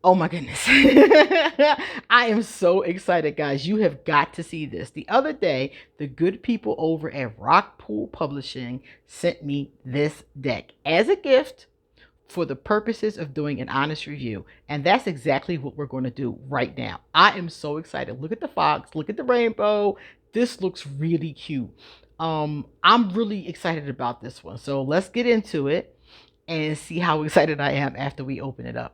Oh my goodness. I am so excited, guys. You have got to see this. The other day, the good people over at Rockpool Publishing sent me this deck as a gift for the purposes of doing an honest review. And that's exactly what we're going to do right now. I am so excited. Look at the fox, look at the rainbow. This looks really cute. I'm really excited about this one. So let's get into it and see how excited I am after we open it up.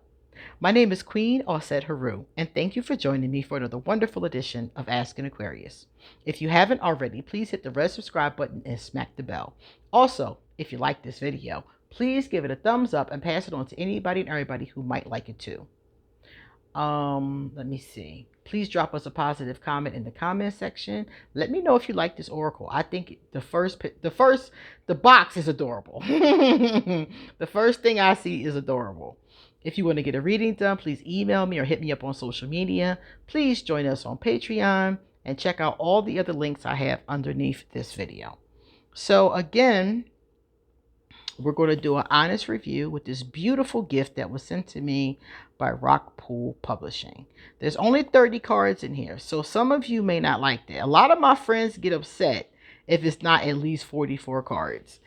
My name is QueenAusetHeru, and thank you for joining me for another wonderful edition of Ask an Aquarius. If you haven't already, please hit the red subscribe button and smack the bell. Also, if you like this video, please give it a thumbs up and pass it on to anybody and everybody who might like it too. Let me see. Please drop us a positive comment in the comment section. Let me know if you like this oracle. I think the box is adorable. The first thing I see is adorable. If you want to get a reading done, please email me or hit me up on social media. Please join us on Patreon and check out all the other links I have underneath this video. So again, we're going to do an honest review with this beautiful gift that was sent to me by Rockpool Publishing. There's only 30 cards in here, so some of you may not like that. A lot of my friends get upset if it's not at least 44 cards.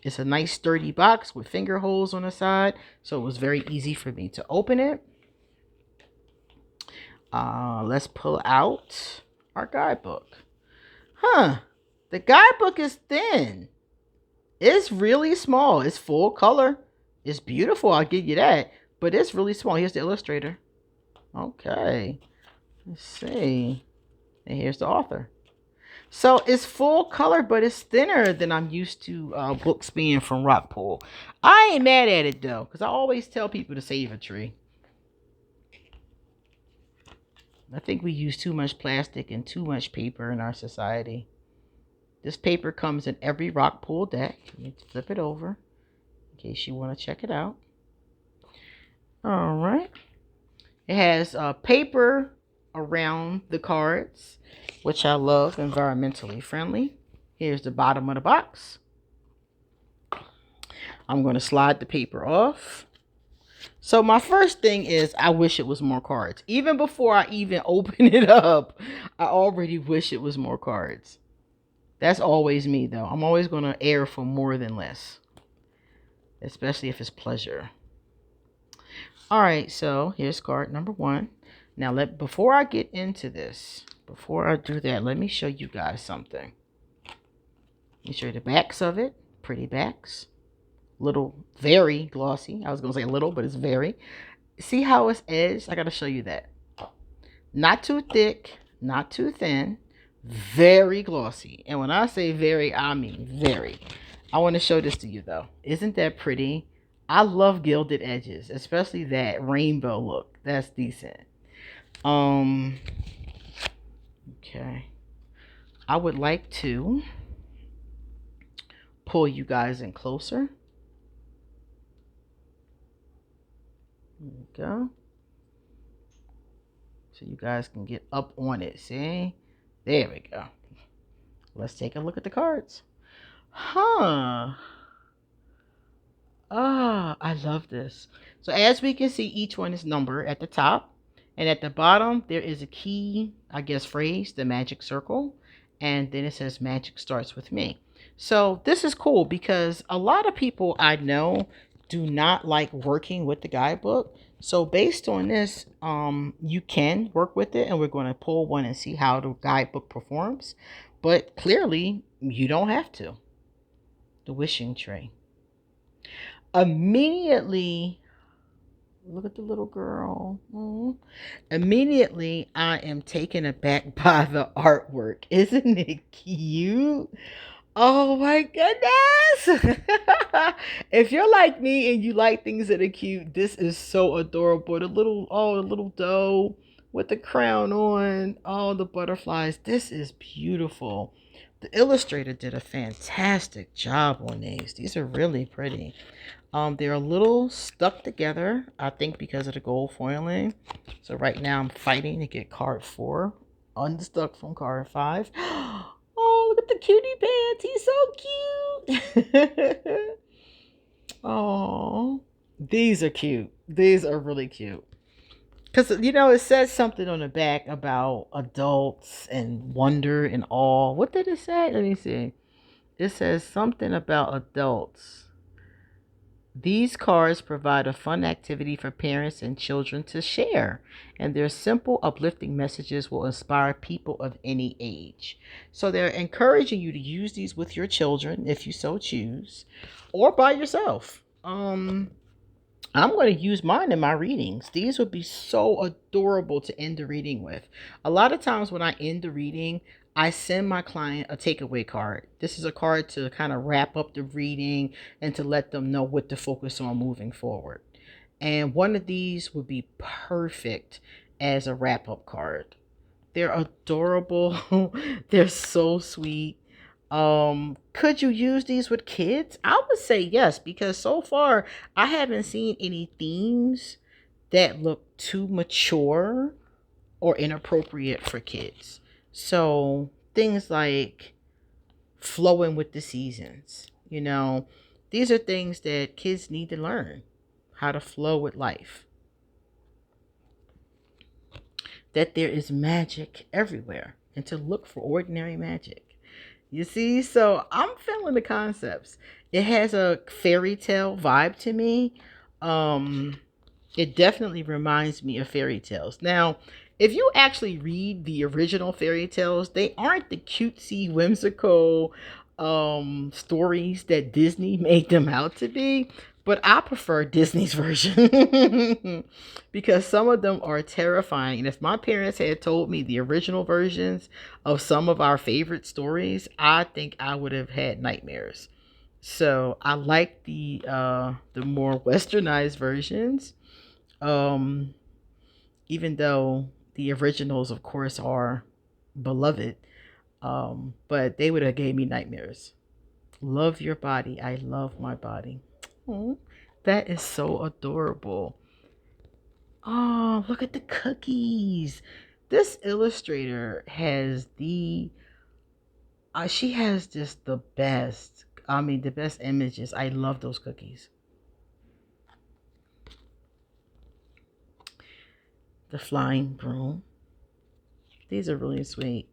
It's a nice sturdy box with finger holes on the side, so it was very easy for me to open it. Let's pull out our guidebook. The guidebook is thin. It's really small. It's full color. It's beautiful, I'll give you that. But it's really small. Here's the illustrator. Okay. Let's see. And here's the author. So it's full color, but it's thinner than I'm used to books being from Rockpool. I ain't mad at it, though, because I always tell people to save a tree. I think we use too much plastic and too much paper in our society. This paper comes in every Rockpool deck. You flip it over in case you want to check it out. All right. It has paper around the cards, which I love, environmentally friendly. Here's the bottom of the box. I'm going to slide the paper off. So my first thing is I wish it was more cards. Even before I even open it up, I already wish it was more cards. That's always me, though. I'm always going to err for more than less, especially if it's pleasure. All right, so here's card number 1. Now, before I get into this, before I do that, let me show you guys something. Let me show you the backs of it. Pretty backs. Little, very glossy. I was going to say little, but it's very. See how it's edged? I got to show you that. Not too thick, not too thin. Very glossy. And when I say very, I mean very. I want to show this to you, though. Isn't that pretty? I love gilded edges, especially that rainbow look. That's decent. Okay. I would like to pull you guys in closer. There we go. So you guys can get up on it. See? There we go. Let's take a look at the cards. I love this. So as we can see, each one is numbered at the top. And at the bottom, there is a key, I guess, phrase, the magic circle. And then it says magic starts with me. So this is cool because a lot of people I know do not like working with the guidebook. So based on this, you can work with it. And we're going to pull one and see how the guidebook performs. But clearly, you don't have to. The wishing tree. Immediately, look at the little girl. Immediately, I am taken aback by the artwork. Isn't it cute? Oh my goodness. If you're like me and you like things that are cute, this is so adorable. The little doe with the crown on. Oh, the butterflies. This is beautiful. The illustrator did a fantastic job on these. These are really pretty. They're a little stuck together, I think, because of the gold foiling. So right now I'm fighting to get card 4 unstuck from card 5. Oh, look at the cutie pants. He's so cute. Oh, These are cute. These are really cute. Because, you know, it says something on the back about adults and wonder and awe. What did it say? Let me see. It says something about adults. These cards provide a fun activity for parents and children to share, and their simple, uplifting messages will inspire people of any age. So they're encouraging you to use these with your children if you so choose, or by yourself. I'm going to use mine in my readings. These would be so adorable to end the reading with. A lot of times when I end the reading, I send my client a takeaway card. This is a card to kind of wrap up the reading and to let them know what to focus on moving forward. And one of these would be perfect as a wrap up card. They're adorable. They're so sweet. Could you use these with kids? I would say yes, because so far I haven't seen any themes that look too mature or inappropriate for kids. So things like flowing with the seasons, you know, these are things that kids need to learn how to flow with life. That there is magic everywhere and to look for ordinary magic. You see, so I'm feeling the concepts. It has a fairy tale vibe to me. Um, it definitely reminds me of fairy tales. Now, if you actually read the original fairy tales, they aren't the cutesy, whimsical stories that Disney made them out to be. But I prefer Disney's version because some of them are terrifying. And if my parents had told me the original versions of some of our favorite stories, I think I would have had nightmares. So I like the more westernized versions. Um, Even though the originals, of course, are beloved, but they would have gave me nightmares. Love your body. I love my body. Oh, that is so adorable. Oh, look at the cookies. This illustrator has she has just the best, I mean, the best images. I love those cookies. The flying broom. These are really sweet.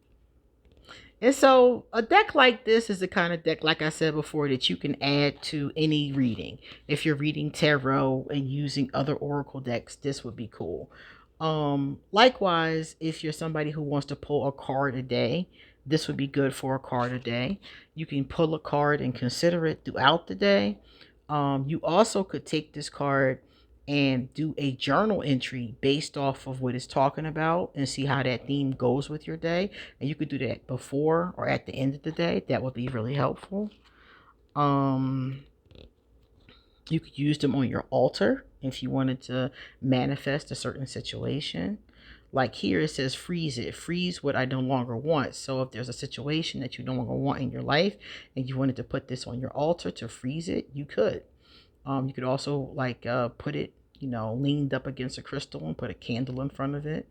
And so a deck like this is the kind of deck, like I said before, that you can add to any reading. If you're reading tarot and using other oracle decks, this would be cool. Likewise, if you're somebody who wants to pull a card a day, this would be good for a card a day. You can pull a card and consider it throughout the day. You also could take this card and do a journal entry based off of what it's talking about and see how that theme goes with your day. And you could do that before or at the end of the day. That would be really helpful. Um, you could use them on your altar if you wanted to manifest a certain situation. Like here it says freeze it. Freeze what I no longer want. So if there's a situation that you no longer want in your life and you wanted to put this on your altar to freeze it, you could. You could also like put it, you know, leaned up against a crystal and put a candle in front of it,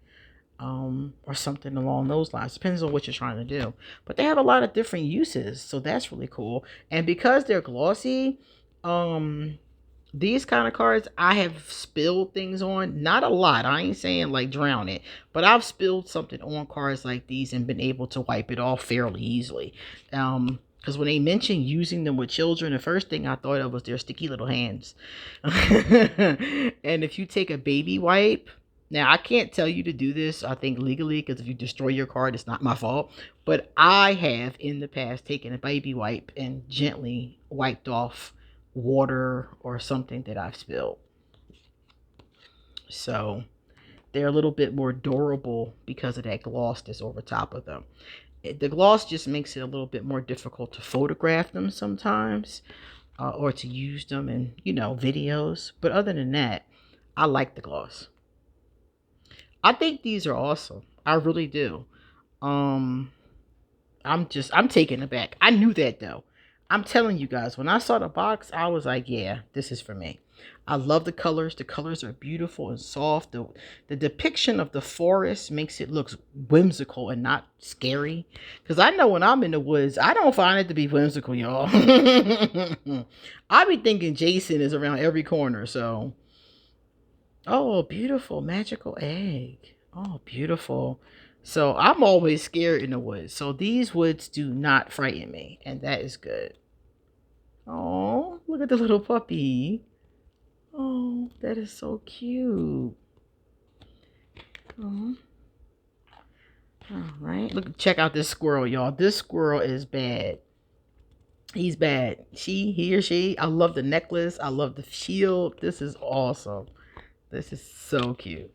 or something along those lines. Depends on what you're trying to do. But they have a lot of different uses, so that's really cool. And because they're glossy, these kind of cards I have spilled things on. Not a lot. I ain't saying like drown it, but I've spilled something on cards like these and been able to wipe it off fairly easily. Because when they mentioned using them with children, the first thing I thought of was their sticky little hands. And if you take a baby wipe, now I can't tell you to do this, I think legally, because if you destroy your card, it's not my fault. But I have in the past taken a baby wipe and gently wiped off water or something that I've spilled. So they're a little bit more durable because of that gloss that's over top of them. The gloss just makes it a little bit more difficult to photograph them sometimes, or to use them in, you know, videos. But other than that, I like the gloss. I think these are awesome. I really do. Um, I'm taken aback. I knew that though. I'm telling you guys, when I saw the box, I was like, yeah, this is for me. I love the colors. The colors are beautiful and soft. The depiction of the forest makes it look whimsical and not scary. Because I know when I'm in the woods, I don't find it to be whimsical, y'all. I be thinking Jason is around every corner. So, oh, beautiful magical egg. Oh, beautiful. So I'm always scared in the woods. So these woods do not frighten me. And that is good. Oh, look at the little puppy. Oh, that is so cute. Oh. All right. Look, check out this squirrel, y'all. This squirrel is bad. He's bad. He or she. I love the necklace. I love the shield. This is awesome. This is so cute.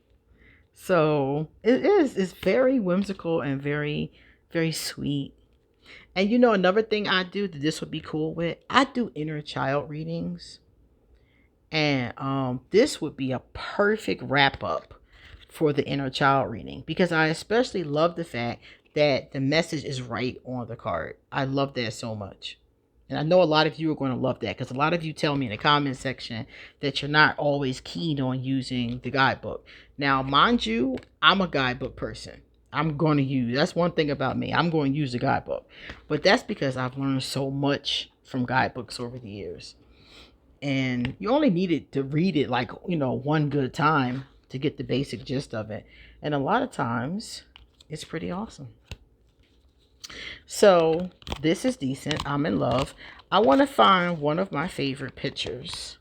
So it is. It's very whimsical and very, very sweet. And you know, another thing I do that this would be cool with, I do inner child readings. And this would be a perfect wrap up for the inner child reading, because I especially love the fact that the message is right on the card. I love that so much. And I know a lot of you are going to love that, because a lot of you tell me in the comment section that you're not always keen on using the guidebook. Now, mind you, I'm a guidebook person. I'm going to use, that's one thing about me. I'm going to use the guidebook. But that's because I've learned so much from guidebooks over the years. And you only needed to read it like, you know, one good time to get the basic gist of it. And a lot of times it's pretty awesome. So this is decent. I'm in love. I want to find one of my favorite pictures.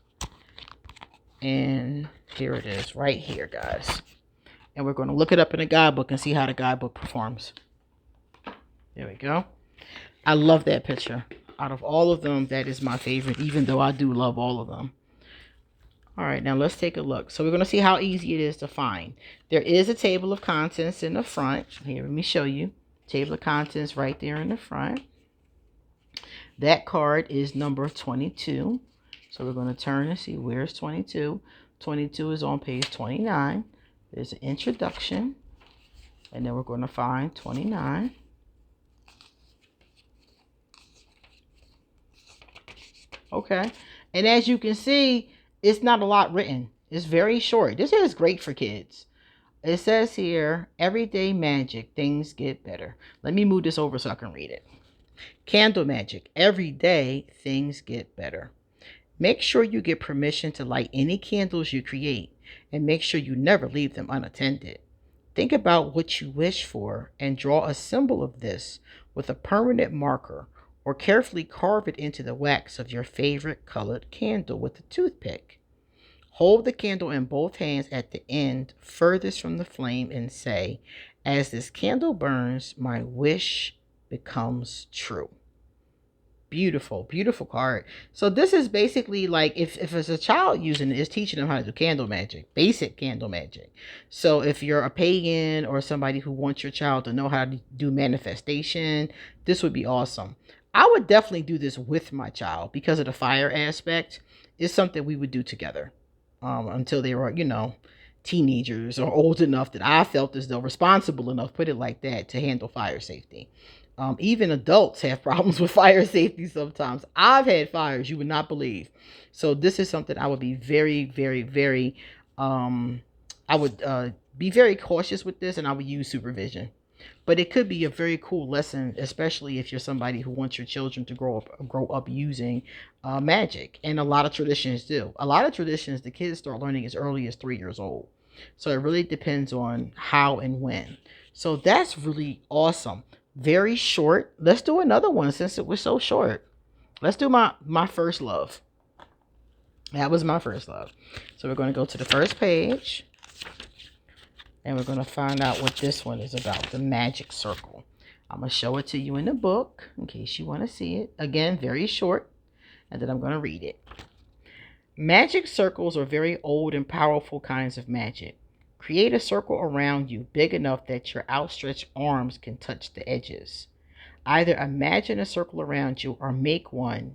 And here it is right here, guys. And we're going to look it up in the guidebook and see how the guidebook performs. There we go. I love that picture. Out of all of them, that is my favorite, even though I do love all of them. All right, now let's take a look. So we're going to see how easy it is to find. There is a table of contents in the front. Here, let me show you. Table of contents right there in the front. That card is number 22. So we're going to turn and see where's 22. 22 is on page 29. There's an introduction. And then we're going to find 29. Okay. And as you can see, it's not a lot written. It's very short. This is great for kids. It says here, everyday magic, things get better. Let me move this over so I can read it. Candle magic, every day, things get better. Make sure you get permission to light any candles you create, and make sure you never leave them unattended. Think about what you wish for and draw a symbol of this with a permanent marker, or carefully carve it into the wax of your favorite colored candle with a toothpick. Hold the candle in both hands at the end furthest from the flame and say, as this candle burns, my wish becomes true. Beautiful, beautiful card. So this is basically like, if it's a child using it, it's teaching them how to do candle magic, basic candle magic. So if you're a pagan or somebody who wants your child to know how to do manifestation, this would be awesome. I would definitely do this with my child because of the fire aspect. It's something we would do together until they were, you know, teenagers or old enough that I felt as though responsible enough, put it like that, to handle fire safety. Even adults have problems with fire safety sometimes. I've had fires you would not believe. So this is something I would be very, very, very, I would be very cautious with this, and I would use supervision. But it could be a very cool lesson, especially if you're somebody who wants your children to grow up using magic. And a lot of traditions do. A lot of traditions, the kids start learning as early as 3 years old. So it really depends on how and when. So that's really awesome. Very short. Let's do another one since it was so short. Let's do my first love. That was my first love. So we're going to go to the first page. And we're going to find out what this one is about. The magic circle. I'm going to show it to you in the book in case you want to see it. Again, very short. And then I'm going to read it. Magic circles are very old and powerful kinds of magic. Create a circle around you big enough that your outstretched arms can touch the edges. Either imagine a circle around you or make one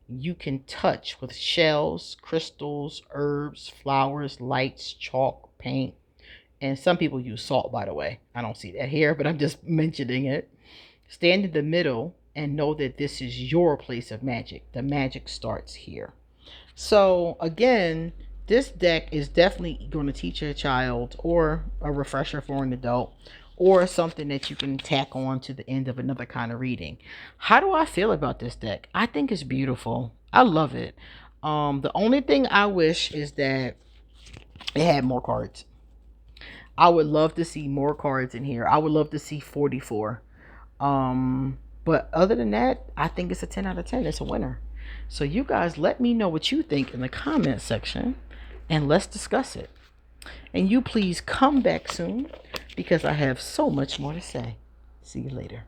you can touch with shells, crystals, herbs, flowers, lights, chalk, paint. And some people use salt, by the way. I don't see that here, but I'm just mentioning it. Stand in the middle and know that this is your place of magic. The magic starts here. So again, this deck is definitely going to teach a child or a refresher for an adult or something that you can tack on to the end of another kind of reading. How do I feel about this deck? I think it's beautiful. I love it. The only thing I wish is that it had more cards. I would love to see more cards in here. I would love to see 44. But other than that, I think it's a 10 out of 10. It's a winner. So you guys let me know what you think in the comment section and let's discuss it. And you please come back soon because I have so much more to say. See you later.